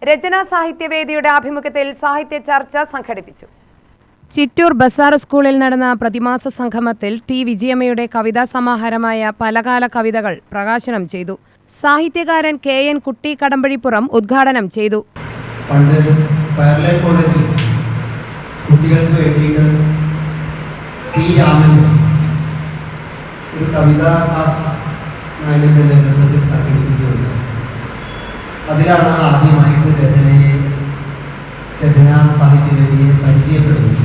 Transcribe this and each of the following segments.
രചനാ സാഹിത്യവേദിയുടെ ആഭിമുഖ്യത്തിൽ സാഹിത്യ ചർച്ച സംഘടിപ്പിച്ചു. ചിറ്റൂർ ബസാർ സ്കൂളിൽ നടന്ന പ്രതിമാസ സംഗമത്തിൽ ടി വിജയമ്മയുടെ കവിതാ സമാഹാരമായ പലകാല കവിതകൾ പ്രകാശനം ചെയ്തു. സാഹിത്യകാരൻ KN കുട്ടി കടമ്പഴിപ്പുറം ഉദ്ഘാടനം ചെയ്തു. കുട്ടികൾക്ക് വേണ്ടിയിട്ട് ഒരു കവിതാ ക്ലാസ് നായകന്റെ നേതൃത്വത്തിൽ സംഘടിപ്പിക്കുകയുണ്ട്. അതിലാണ് ആദ്യമായിട്ട് രചനാ സാഹിത്യവേദിയെ പരിചയപ്പെടുന്നത്.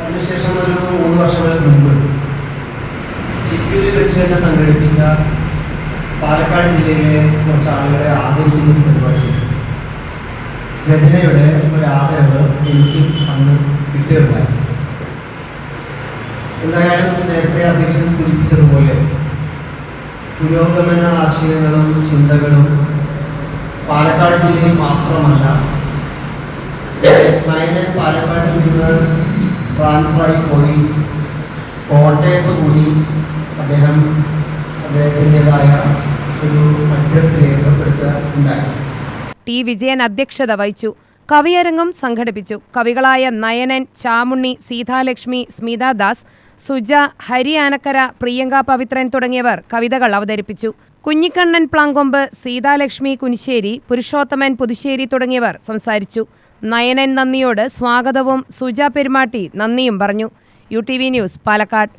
അതിനുശേഷം ഒരു 3 വർഷങ്ങൾക്ക് മുമ്പ് ചിറ്റൂരിൽ വെച്ച് തന്നെ സംഘടിപ്പിച്ച പാലക്കാട് ജില്ലയിലെ കുറച്ച് ആളുകളെ ആദരിക്കുന്ന ഒരു പരിപാടിയുണ്ട്. രചനയുടെ ഒരു ആദരവ് എനിക്കും അന്ന് കിട്ടുകയുണ്ടായി. എന്തായാലും നേരത്തെ അധ്യക്ഷൻ സൂചിപ്പിച്ചതുപോലെ പുരോഗമന ആശയങ്ങളും ചിന്തകളും പാലക്കാട് ജില്ലയിൽ മാത്രമല്ല, നയനൻ പാലക്കാട്ടിൽ നിന്ന് ട്രാൻസ്ഫറായി പോയി കോട്ടയത്ത് കൂടി അദ്ദേഹത്തിൻ്റെതായ ഒരു അഡ്രസ് രേഖപ്പെടുത്തുകയുണ്ടായി. ടി വിജയൻ അധ്യക്ഷത വഹിച്ചു. കവിയരങ്ങും സംഘടിപ്പിച്ചു. കവികളായ നയനൻ, ചാമുണ്ണി, സീതാലക്ഷ്മി, സ്മിതാദാസ്, സുജ, ഹരി ആനക്കര, പ്രിയങ്ക പവിത്രൻ തുടങ്ങിയവർ കവിതകൾ അവതരിപ്പിച്ചു. കുഞ്ഞിക്കണ്ണൻ പ്ലാങ്കൊമ്പ്, സീതാലക്ഷ്മി കുനിശ്ശേരി, പുരുഷോത്തമൻ പുതുശ്ശേരി തുടങ്ങിയവർ സംസാരിച്ചു. നയനൻ നന്ദിയോട് സ്വാഗതവും സുജ പെരുമാട്ടി നന്ദിയും പറഞ്ഞു. UTV news, Palakkad.